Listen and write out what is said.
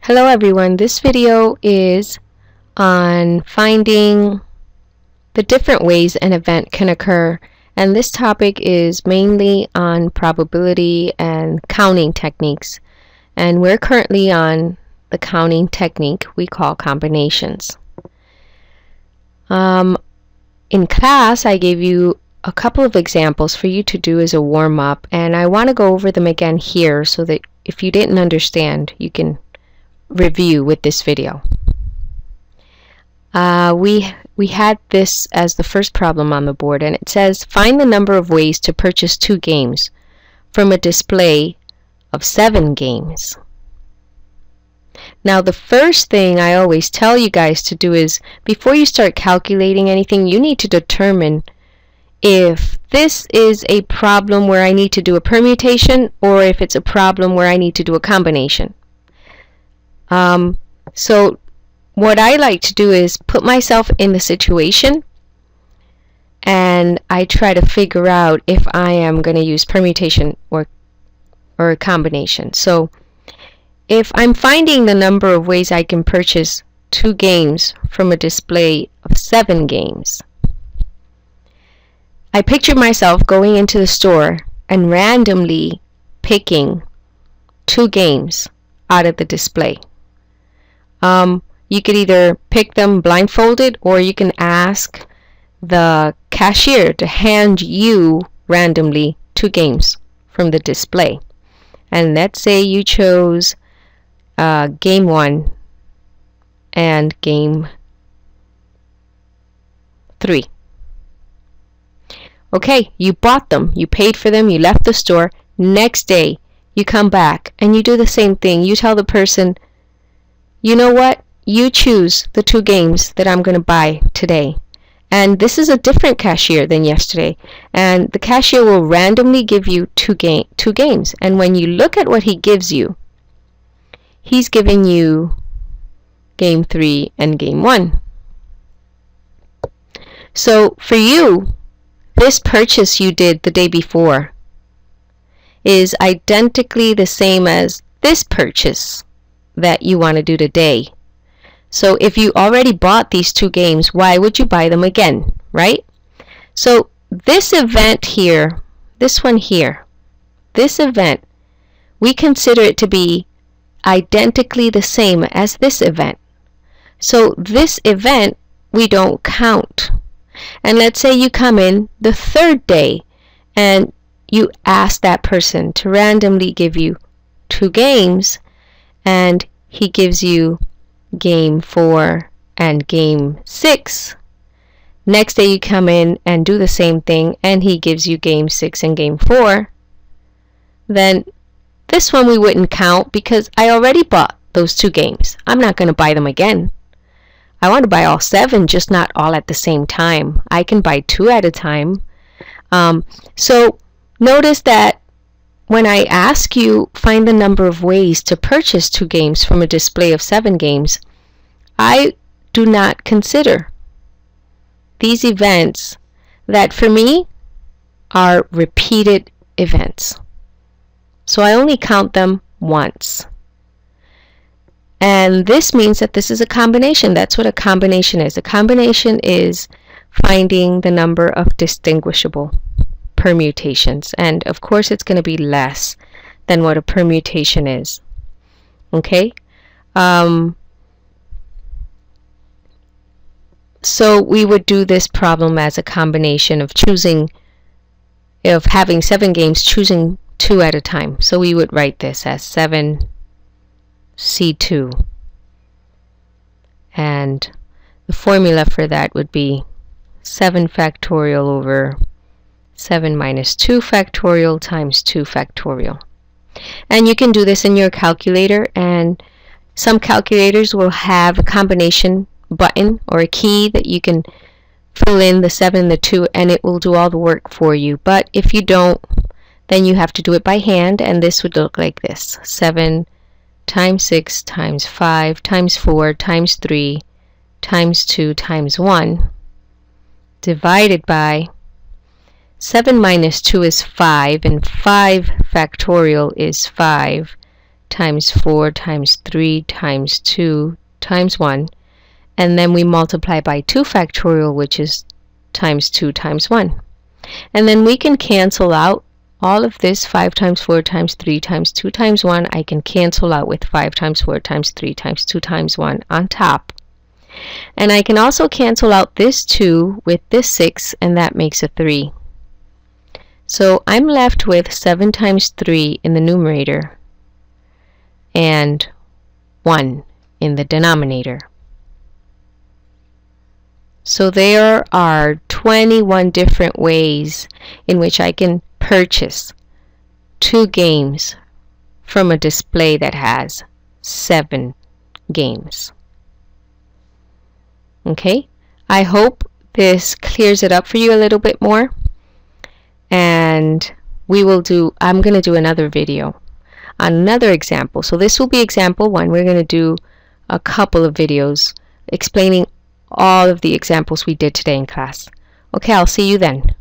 Hello everyone, this video is on finding the different ways an event can occur, and this topic is mainly on probability and counting techniques, and we're currently on the counting technique we call combinations. In class I gave you a couple of examples for you to do as a warm-up, and I want to go over them again here so that if you didn't understand you can review with this video. We had this as the first problem on the board, and it says find the number of ways to purchase 2 games from a display of 7 games. Now the first thing I always tell you guys to do is before you start calculating anything, you need to determine if this is a problem where I need to do a permutation or if it's a problem where I need to do a combination. So what I like to do is put myself in the situation and I try to figure out if I am going to use permutation or a combination. So if I'm finding the number of ways I can purchase 2 games from a display of 7 games, I picture myself going into the store and randomly picking 2 games out of the display. You could either pick them blindfolded or you can ask the cashier to hand you randomly 2 games from the display. And let's say you chose game 1 and game 3. Okay, you bought them, you paid for them, you left the store. Next day you come back and you do the same thing. You tell the person, you know what? You choose the 2 games that I'm going to buy today. And this is a different cashier than yesterday. And the cashier will randomly give you 2 games. And when you look at what he gives you, he's giving you game 3 and game 1. So for you, this purchase you did the day before is identically the same as this purchase that you want to do today. So if you already bought these 2 games, why would you buy them again, right? So this event here, this one here, this event, we consider it to be identically the same as this event. So this event we don't count. And let's say you come in the 3rd day and you ask that person to randomly give you 2 games, and he gives you game 4 and game 6. Next day you come in and do the same thing and he gives you game 6 and game 4. Then this one we wouldn't count because I already bought those 2 games. I'm not going to buy them again. I want to buy all 7, just not all at the same time. I can buy 2 at a time. So notice that when I ask you find the number of ways to purchase 2 games from a display of 7 games, I do not consider these events that for me are repeated events. So I only count them once. And this means that this is a combination. That's what a combination is. A combination is finding the number of distinguishable permutations, and of course it's going to be less than what a permutation is. Okay, so we would do this problem as a combination of having 7 games, choosing 2 at a time. So we would write this as 7C2, and the formula for that would be 7 factorial over 7 minus 2 factorial times 2 factorial. And you can do this in your calculator, and some calculators will have a combination button or a key that you can fill in the 7 and the 2 and it will do all the work for you. But if you don't, then you have to do it by hand, and this would look like this: 7 times 6 times 5 times 4 times 3 times 2 times 1 divided by 7 minus 2 is 5, and 5 factorial is 5 times 4 times 3 times 2 times 1, and then we multiply by 2 factorial, which is times 2 times 1. And then we can cancel out all of this. 5 times 4 times 3 times 2 times 1, I can cancel out with 5 times 4 times 3 times 2 times 1 on top. And I can also cancel out this 2 with this 6, and that makes a 3. So I'm left with 7 times 3 in the numerator and 1 in the denominator. So there are 21 different ways in which I can purchase 2 games from a display that has 7 games. Okay, I hope this clears it up for you a little bit more, and I'm going to do another video on another example. So this will be example 1. We're going to do a couple of videos explaining all of the examples we did today in class. Okay, I'll see you then.